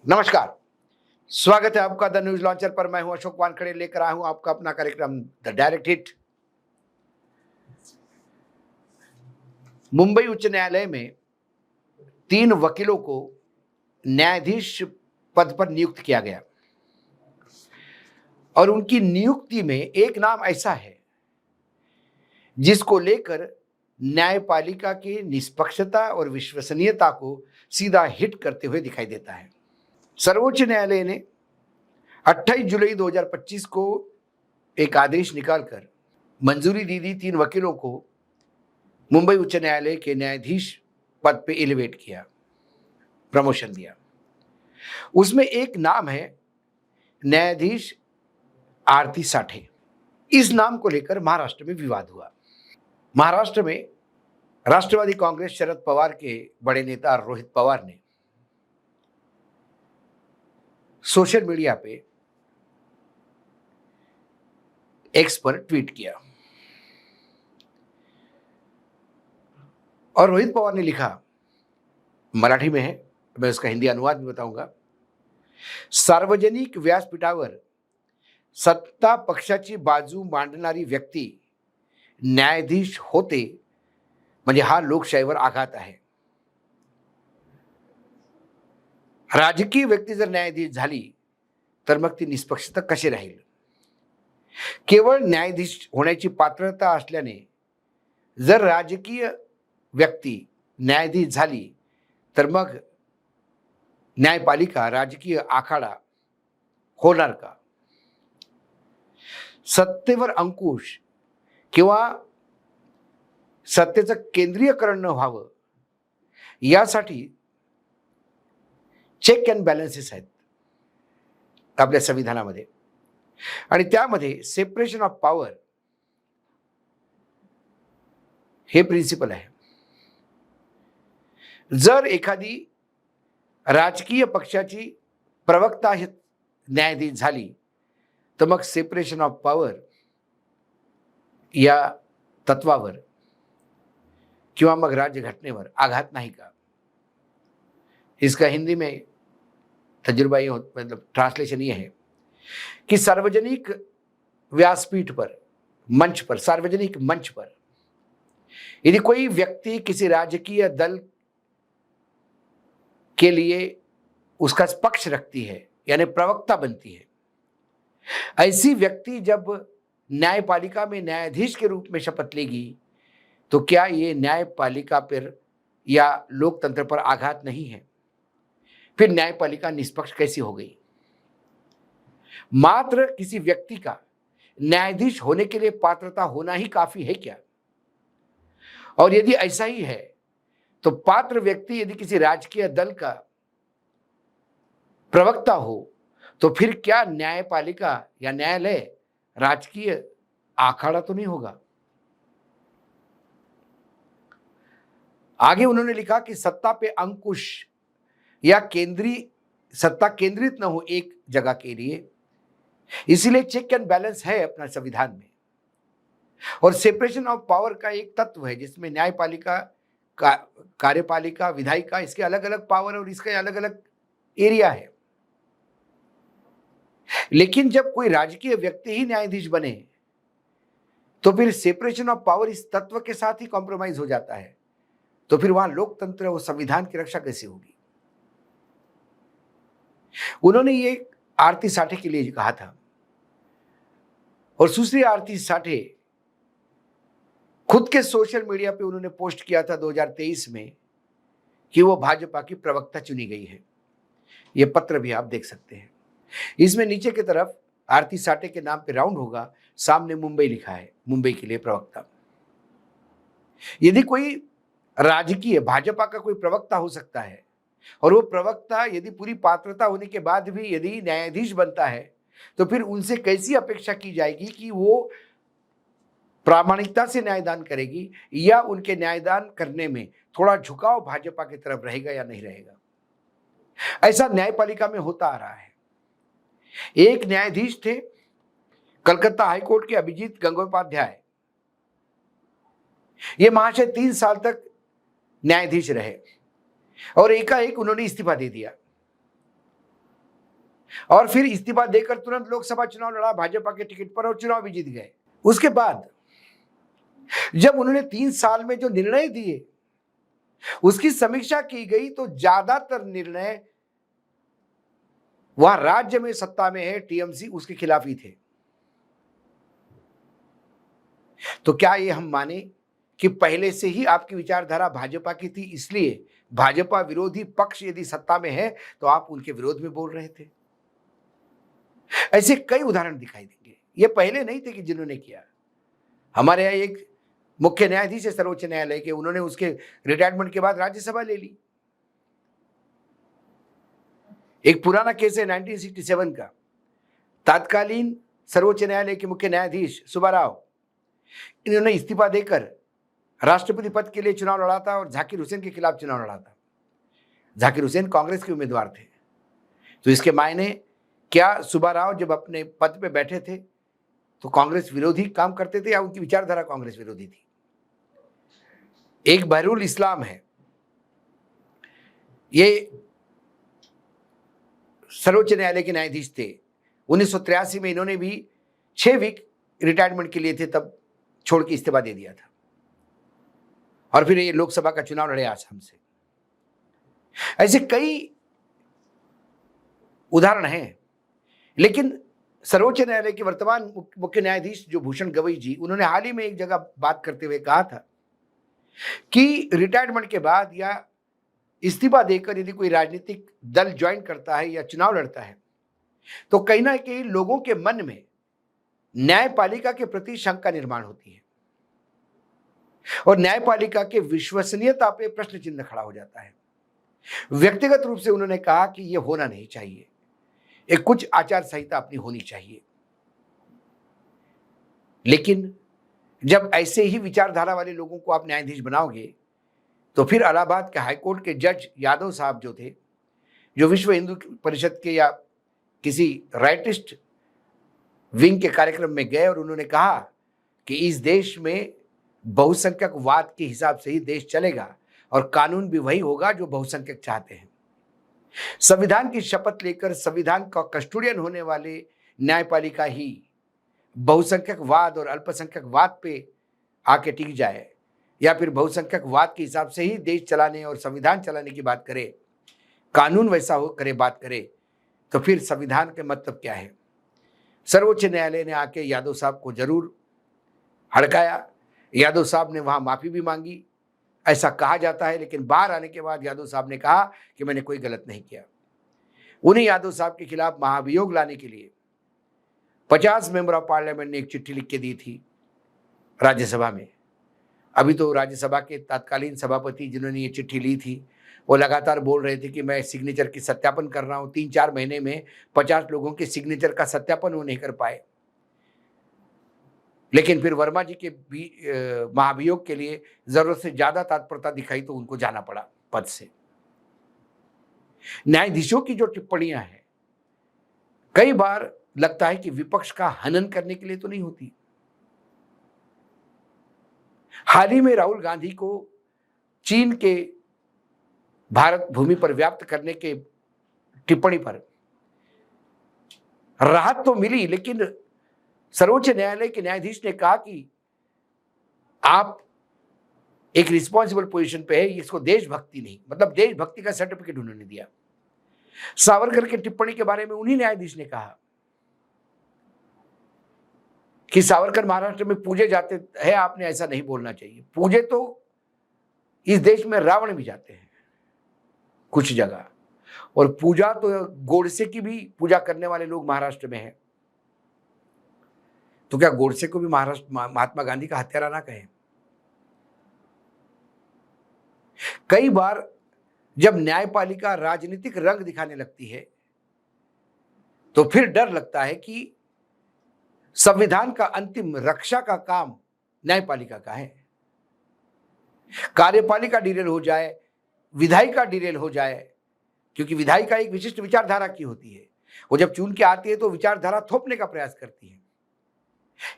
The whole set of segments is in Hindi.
नमस्कार। स्वागत है आपका द न्यूज लॉन्चर पर। मैं हूं अशोक वानखेड़े, लेकर आया हूं आपका अपना कार्यक्रम द डायरेक्ट हिट। मुंबई उच्च न्यायालय में 3 वकीलों को न्यायाधीश पद पर नियुक्त किया गया और उनकी नियुक्ति में एक नाम ऐसा है जिसको लेकर न्यायपालिका की निष्पक्षता और विश्वसनीयता को सीधा हिट करते हुए दिखाई देता है। सर्वोच्च न्यायालय ने 28 जुलाई 2025 को एक आदेश निकालकर मंजूरी दी 3 वकीलों को मुंबई उच्च न्यायालय के न्यायाधीश पद पे एलिवेट किया, प्रमोशन दिया। उसमें एक नाम है न्यायाधीश आरती साठे। इस नाम को लेकर महाराष्ट्र में विवाद हुआ। महाराष्ट्र में राष्ट्रवादी कांग्रेस शरद पवार के बड़े नेता रोहित पवार ने सोशल मीडिया पे एक्स पर ट्वीट किया और रोहित पवार ने लिखा, मराठी में है, मैं उसका हिंदी अनुवाद भी बताऊंगा। सार्वजनिक व्यासपीठावर सत्ता पक्षाची बाजू मांडणारी व्यक्ती न्यायाधीश होते म्हणजे हा लोकशाहीवर आघात आहे। राजकीय व्यक्ती जर न्यायाधीश झाली तर मग ती निष्पक्षता कशी राहील? केवळ न्यायाधीश होण्याची पात्रता असल्याने जर राजकीय व्यक्ती न्यायाधीश झाली तर मग न्यायपालिका राजकीय आखाडा होणार का? सत्तेवर अंकुश किंवा सत्तेचं केंद्रीयकरण न व्हावं यासाठी चेक अँड बॅलन्सेस आहेत आपल्या संविधानामध्ये आणि त्यामध्ये सेपरेशन ऑफ पॉवर हे प्रिन्सिपल आहे। जर एखादी राजकीय पक्षाची प्रवक्ता न्यायाधीश झाली तर मग सेपरेशन ऑफ पॉवर या तत्वावर किंवा मग राज्यघटनेवर आघात नहीं का? इसका हिंदी में तजुर्बा ये मतलब ट्रांसलेशन ये है कि सार्वजनिक व्यासपीठ पर, मंच पर, सार्वजनिक मंच पर यदि कोई व्यक्ति किसी राजकीय दल के लिए उसका पक्ष रखती है यानी प्रवक्ता बनती है, ऐसी व्यक्ति जब न्यायपालिका में न्यायाधीश के रूप में शपथ लेगी तो क्या ये न्यायपालिका पर या लोकतंत्र पर आघात नहीं है? फिर न्यायपालिका निष्पक्ष कैसी हो गई? मात्र किसी व्यक्ति का न्यायाधीश होने के लिए पात्रता होना ही काफी है क्या? और यदि ऐसा ही है तो पात्र व्यक्ति यदि किसी राजकीय दल का प्रवक्ता हो तो फिर क्या न्यायपालिका या न्यायालय राजकीय आखाड़ा तो नहीं होगा? आगे उन्होंने लिखा कि सत्ता पे अंकुश या सत्ता केंद्रित न हो एक जगह के लिए, इसीलिए चेक एंड बैलेंस है अपना संविधान में। और सेपरेशन ऑफ पावर का एक तत्व है जिसमें न्यायपालिका, कार्यपालिका, विधायिका, इसके अलग अलग पावर और इसके अलग अलग एरिया है। लेकिन जब कोई राजकीय व्यक्ति ही न्यायाधीश बने तो फिर सेपरेशन ऑफ पावर इस तत्व के साथ ही कॉम्प्रोमाइज हो जाता है, तो फिर वहां लोकतंत्र और संविधान की रक्षा कैसे होगी? उन्होंने ये आरती साठे के लिए कहा था और सुश्री आरती साठे खुद के सोशल मीडिया पे उन्होंने पोस्ट किया था 2023 में कि वो भाजपा की प्रवक्ता चुनी गई है। ये पत्र भी आप देख सकते हैं। इसमें नीचे की तरफ आरती साठे के नाम पे राउंड होगा, सामने मुंबई लिखा है, मुंबई के लिए प्रवक्ता। यदि कोई राजकीय भाजपा का कोई प्रवक्ता हो सकता है और वो प्रवक्ता यदि पूरी पात्रता होने के बाद भी यदि न्यायाधीश बनता है तो फिर उनसे कैसी अपेक्षा की जाएगी कि वो प्रामाणिकता से न्यायदान करेगी या उनके न्यायदान करने में थोड़ा झुकाव भाजपा की तरफ रहेगा या नहीं रहेगा? ऐसा न्यायपालिका में होता आ रहा है। एक न्यायाधीश थे कलकत्ता हाईकोर्ट के अभिजीत गंगोपाध्याय। ये महाशय 3 साल तक न्यायाधीश रहे और एकाएक उन्होंने इस्तीफा दे दिया। और फिर इस्तीफा देकर तुरंत लोकसभा चुनाव लड़ा भाजपा के टिकट पर और चुनाव भी जीत गए। उसके बाद जब उन्होंने 3 साल में जो निर्णय दिए उसकी समीक्षा की गई तो ज्यादातर निर्णय वह राज्य में सत्ता में है टीएमसी उसके खिलाफ ही थे। तो क्या ये हम माने कि पहले से ही आपकी विचारधारा भाजपा की थी, इसलिए भाजपा विरोधी पक्ष यदि सत्ता में है तो आप उनके विरोध में बोल रहे थे? ऐसे कई उदाहरण दिखाई देंगे। ये पहले नहीं थे कि जिन्होंने किया। हमारे यहाँ एक मुख्य न्यायाधीश है सर्वोच्च न्यायालय के, उन्होंने उसके रिटायरमेंट के बाद राज्यसभा ले ली। एक पुराना केस है 1967 का, तत्कालीन सर्वोच्च न्यायालय के मुख्य न्यायाधीश सुब्बा राव, इन्होंने इस्तीफा देकर राष्ट्रपति पद के लिए चुनाव लड़ा था और जाकिर हुसैन के खिलाफ चुनाव लड़ा था। जाकिर हुसैन कांग्रेस के उम्मीदवार थे। तो इसके मायने क्या सुब्बा राव जब अपने पद पे बैठे थे तो कांग्रेस विरोधी काम करते थे या उनकी विचारधारा कांग्रेस विरोधी थी? एक बहरुल इस्लाम है, ये सर्वोच्च न्यायालय के न्यायाधीश थे। 1983 में इन्होंने भी 6 वीक रिटायरमेंट के लिए थे, तब छोड़ के इस्तीफा दे दिया था और फिर ये लोकसभा का चुनाव लड़े आसाम से। ऐसे कई उदाहरण हैं। लेकिन सर्वोच्च न्यायालय के वर्तमान मुख्य न्यायाधीश जो भूषण गवई जी, उन्होंने हाल ही में एक जगह बात करते हुए कहा था कि रिटायरमेंट के बाद या इस्तीफा देकर यदि कोई राजनीतिक दल ज्वाइन करता है या चुनाव लड़ता है तो कहीं ना कहीं लोगों के मन में न्यायपालिका के प्रति शंका निर्माण होती है और न्यायपालिका के विश्वसनीयता पे प्रश्न चिन्ह खड़ा हो जाता है। व्यक्तिगत रूप से उन्होंने कहा कि यह होना नहीं चाहिए, एक कुछ आचार संहिता अपनी होनी चाहिए। लेकिन जब ऐसे ही विचारधारा वाले लोगों को आप न्यायाधीश बनाओगे तो फिर इलाहाबाद के हाईकोर्ट के जज यादव साहब जो थे, जो विश्व हिंदू परिषद के या किसी राइटिस्ट विंग के कार्यक्रम में गए और उन्होंने कहा कि इस देश में बहुसंख्यकवाद के हिसाब से ही देश चलेगा और कानून भी वही होगा जो बहुसंख्यक चाहते हैं। संविधान की शपथ लेकर संविधान का कस्टोडियन होने वाले न्यायपालिका ही बहुसंख्यकवाद और अल्पसंख्यकवाद पे आके टिक जाए या फिर बहुसंख्यकवाद के हिसाब से ही देश चलाने और संविधान चलाने की बात करे, कानून वैसा हो करे बात करे, तो फिर संविधान के मतलब क्या है? सर्वोच्च न्यायालय ने आके यादव साहब को जरूर हड़काया। यादव साहब ने वहां माफी भी मांगी, ऐसा कहा जाता है, लेकिन बाहर आने के बाद यादव साहब ने कहा कि मैंने कोई गलत नहीं किया। उन्हीं यादव साहब के खिलाफ महाभियोग लाने के लिए 50 मेंबर ऑफ पार्लियामेंट ने एक चिट्ठी लिख के दी थी राज्यसभा में। अभी तो राज्यसभा के तत्कालीन सभापति जिन्होंने ये चिट्ठी ली थी वो लगातार बोल रहे थे कि मैं सिग्नेचर की सत्यापन कर रहा हूं। 3-4 महीने में 50 लोगों के सिग्नेचर का सत्यापन वो नहीं कर पाए। लेकिन फिर वर्मा जी के महाभियोग के लिए जरूरत से ज्यादा तत्परता दिखाई तो उनको जाना पड़ा पद से। न्यायाधीशों की जो टिप्पणियां हैं कई बार लगता है कि विपक्ष का हनन करने के लिए तो नहीं होती। हाल ही में राहुल गांधी को चीन के भारत भूमि पर व्याप्त करने के टिप्पणी पर राहत तो मिली, लेकिन सर्वोच्च न्यायालय के न्यायाधीश ने कहा कि आप एक रिस्पॉन्सिबल पोजीशन पे है, इसको देशभक्ति नहीं, मतलब देशभक्ति का सर्टिफिकेट उन्होंने दिया। सावरकर के टिप्पणी के बारे में उन्हीं न्यायाधीश ने कहा कि सावरकर महाराष्ट्र में पूजे जाते हैं, आपने ऐसा नहीं बोलना चाहिए। पूजे तो इस देश में रावण भी जाते हैं कुछ जगह, और पूजा तो गोडसे की भी पूजा करने वाले लोग महाराष्ट्र में हैं। तो क्या गोडसे को भी महात्मा गांधी का हत्यारा ना कहें? कई बार जब न्यायपालिका राजनीतिक रंग दिखाने लगती है तो फिर डर लगता है कि संविधान का अंतिम रक्षा का काम न्यायपालिका का है। कार्यपालिका डिरेल हो जाए, विधायिका डिरेल हो जाए, क्योंकि विधायिका एक विशिष्ट विचारधारा की होती है। वो जब चुन के आती है तो विचारधारा थोपने का प्रयास करती है,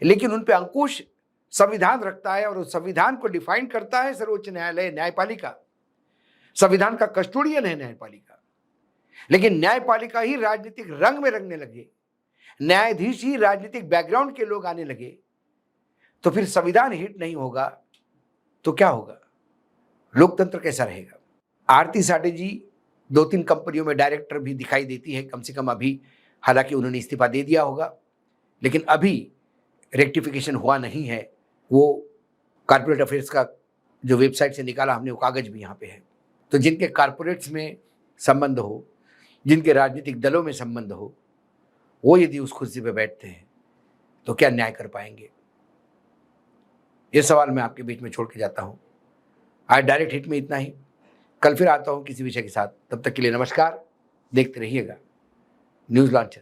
लेकिन उन पे अंकुश संविधान रखता है और उस संविधान को डिफाइन करता है सर्वोच्च न्यायालय, न्यायपालिका। संविधान का कस्टोडियन है न्यायपालिका। लेकिन न्यायपालिका ही राजनीतिक रंग में रंगने लगे, न्यायाधीश ही राजनीतिक बैकग्राउंड के लोग आने लगे, तो फिर संविधान हिट नहीं होगा तो क्या होगा? लोकतंत्र कैसा रहेगा? आरती साठे जी 2-3 कंपनियों में डायरेक्टर भी दिखाई देती है, कम से कम अभी, हालांकि उन्होंने इस्तीफा दे दिया होगा, लेकिन अभी रेक्टिफिकेशन हुआ नहीं है। वो कॉर्पोरेट अफेयर्स का जो वेबसाइट से निकाला हमने, वो कागज भी यहाँ पे है। तो जिनके कॉर्पोरेट्स में संबंध हो, जिनके राजनीतिक दलों में संबंध हो, वो यदि उस कुर्सी पे बैठते हैं तो क्या न्याय कर पाएंगे? ये सवाल मैं आपके बीच में छोड़ के जाता हूँ। आज डायरेक्ट हिट में इतना ही। कल फिर आता हूँ किसी विषय के साथ। तब तक के लिए नमस्कार। देखते रहिएगा न्यूज़ लॉन्चर।